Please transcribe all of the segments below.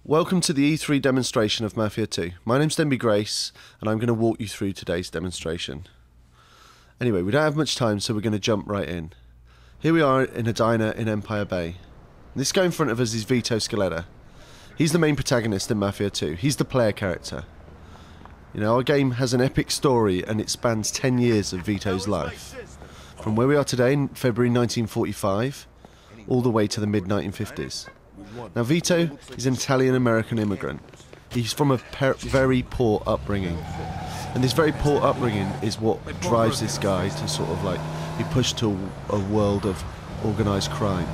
Welcome to the E3 demonstration of Mafia 2. My name's Denby Grace, and I'm going to walk you through today's demonstration. Anyway, we don't have much time, so we're going to jump right in. Here we are in a diner in Empire Bay. This guy in front of us is Vito Scaletta. He's the main protagonist in Mafia 2. He's the player character. You know, our game has an epic story, and it spans 10 years of Vito's life. From where we are today, in February 1945, all the way to the mid-1950s. Now, Vito is an Italian-American immigrant. He's from a very poor upbringing. And this very poor upbringing is what drives this guy to sort of like be pushed to a world of organised crime.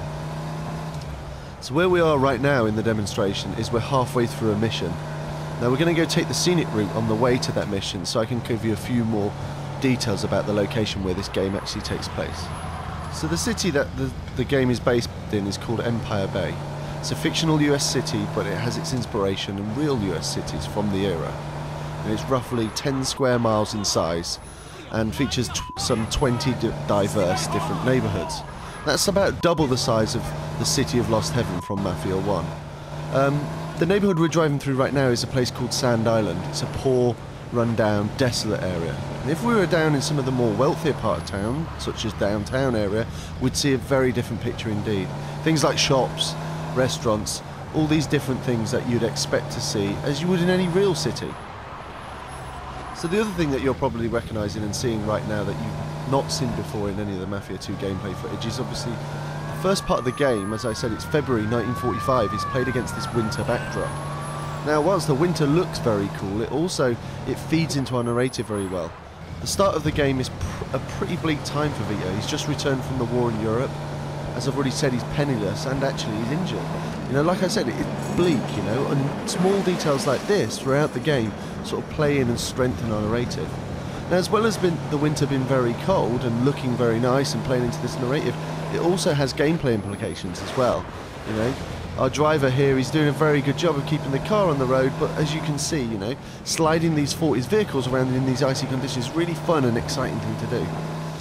So where we are right now in the demonstration is we're halfway through a mission. Now we're going to go take the scenic route on the way to that mission, so I can give you a few more details about the location where this game actually takes place. So the city that the game is based in is called Empire Bay. It's a fictional US city, but it has its inspiration in real US cities from the era. And it's roughly 10 square miles in size and features some 20 diverse different neighbourhoods. That's about double the size of the city of Lost Heaven from Mafia 1. The neighbourhood we're driving through right now is a place called Sand Island. It's a poor, run-down, desolate area. And if we were down in some of the more wealthier part of town, such as downtown area, we'd see a very different picture indeed. Things like shops, restaurants, all these different things that you'd expect to see as you would in any real city. So the other thing that you're probably recognising and seeing right now that you've not seen before in any of the Mafia 2 gameplay footage is obviously the first part of the game. As I said, it's February 1945, is played against this winter backdrop. Now whilst the winter looks very cool, it feeds into our narrative very well. The start of the game is a pretty bleak time for Vito. He's just returned from the war in Europe. As I've already said, he's penniless and actually he's injured. You know, like I said, it's bleak, you know, and small details like this throughout the game sort of play in and strengthen our narrative. Now, as well as the winter being very cold and looking very nice and playing into this narrative, it also has gameplay implications as well. You know, our driver here, he's doing a very good job of keeping the car on the road, but as you can see, you know, sliding these 40s vehicles around in these icy conditions is really fun and exciting thing to do.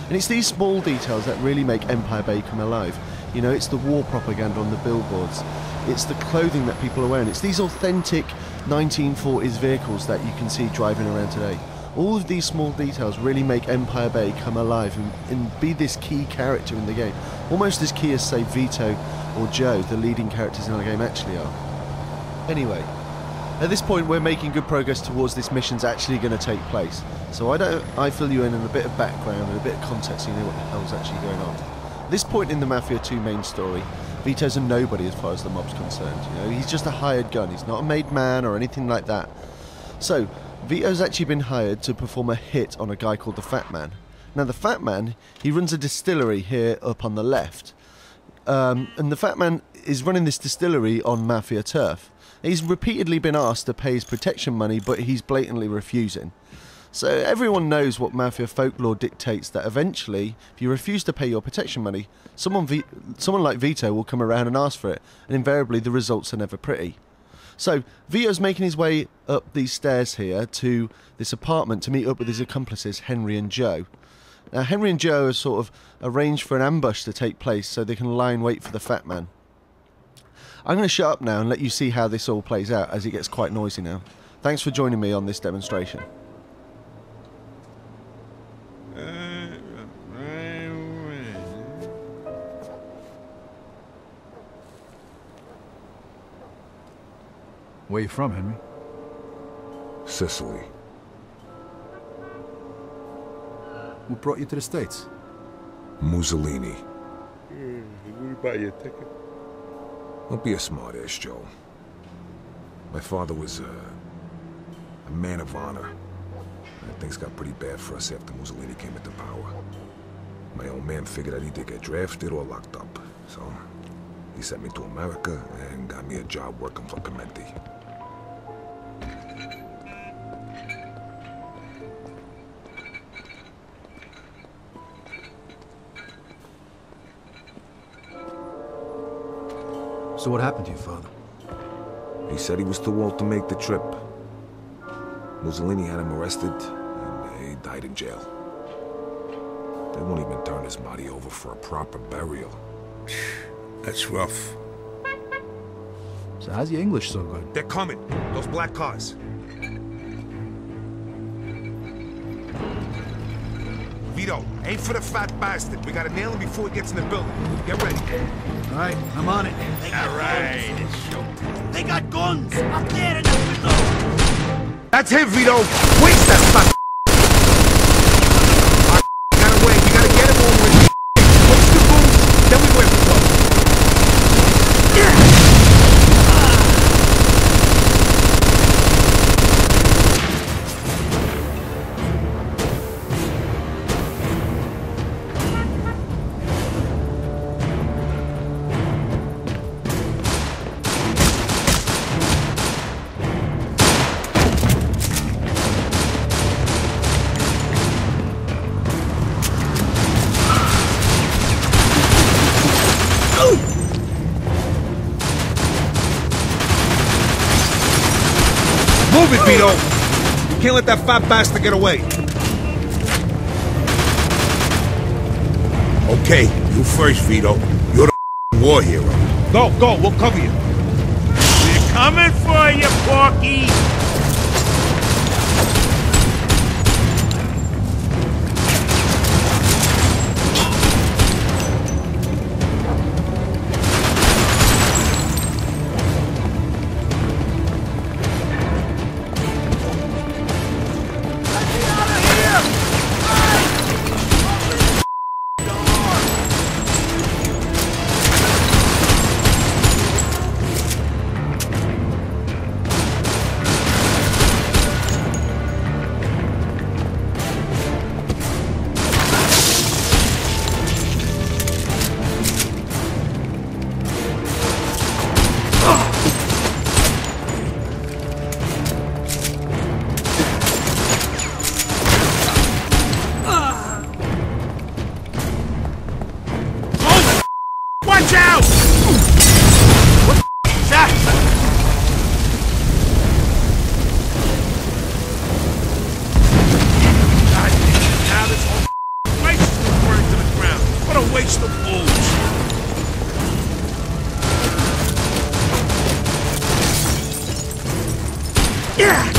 And it's these small details that really make Empire Bay come alive. You know, it's the war propaganda on the billboards. It's the clothing that people are wearing. It's these authentic 1940s vehicles that you can see driving around today. All of these small details really make Empire Bay come alive and be this key character in the game. Almost as key as, say, Vito or Joe, the leading characters in our game, actually are. Anyway, at this point we're making good progress towards this mission's actually going to take place. So I fill you in a bit of background and a bit of context so you know what the hell's actually going on. At this point in the Mafia 2 main story, Vito's a nobody as far as the mob's concerned. You know, he's just a hired gun. He's not a made man or anything like that. So Vito's actually been hired to perform a hit on a guy called the Fat Man. Now the Fat Man, he runs a distillery here up on the left. And the Fat Man is running this distillery on Mafia turf. He's repeatedly been asked to pay his protection money, but he's blatantly refusing. So everyone knows what Mafia folklore dictates, that eventually, if you refuse to pay your protection money, someone like Vito will come around and ask for it, and invariably the results are never pretty. So Vito's making his way up these stairs here to this apartment to meet up with his accomplices, Henry and Joe. Now Henry and Joe have sort of arranged for an ambush to take place so they can lie in wait for the Fat Man. I'm going to shut up now and let you see how this all plays out, as it gets quite noisy now. Thanks for joining me on this demonstration. Where you from, Henry? Sicily. Who brought you to the States? Mussolini. We buy you a ticket. Don't be a smart-ass, Joe. My father was a man of honor. And things got pretty bad for us after Mussolini came into power. My old man figured I'd either get drafted or locked up. So he sent me to America and got me a job working for Clementi. So what happened to your father? He said he was too old to make the trip. Mussolini had him arrested, and he died in jail. They won't even turn his body over for a proper burial. That's rough. So how's your English so good? They're coming. Those black cars. Vito, aim for the fat bastard. We gotta nail him before he gets in the building. Get ready. All right, I'm on it. All right, it's showtime. They got guns up there in the window. That's him, Vito. Waste that fat. Gotta wait. We gotta get him over with. Push the boots, then we wait for trouble. Move it, Vito! You can't let that fat bastard get away. Okay, you first, Vito. You're the war hero. Go, we'll cover you. We're coming for you, Porky. Watch out! What the is that? God, now this whole place is burning to the ground. What a waste of booze. Yeah!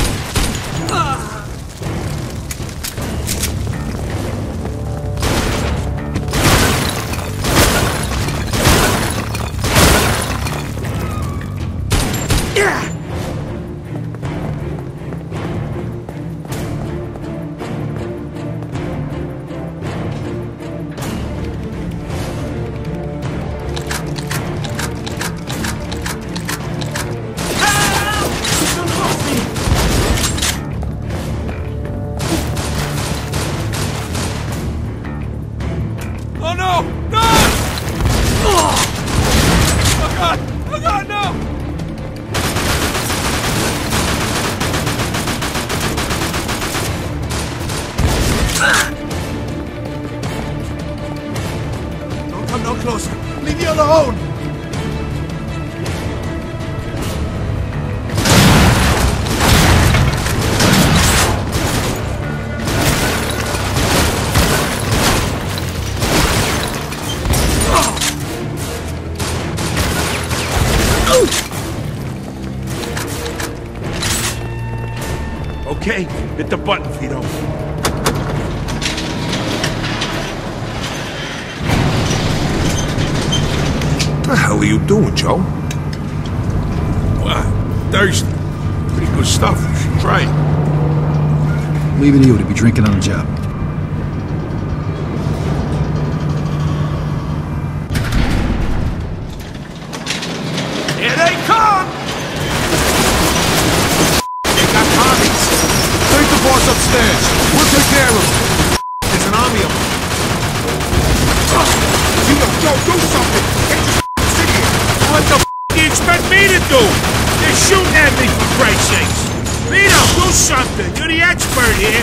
Oh no! No! Oh God! Oh God, no! Don't come no closer. Leave me alone! Okay, hit the button, Vito. What the hell are you doing, Joe? What? Thirsty. Pretty good stuff. You should try it. Leaving you to be drinking on the job. Here they come! They got Tommies. Take the boss upstairs. We'll take care of him. There's an army of them. Joe, do something. Can't just sit here. What the do you expect me to do? They're shooting at me, for Christ's sakes. Vito, do something. You're the expert here.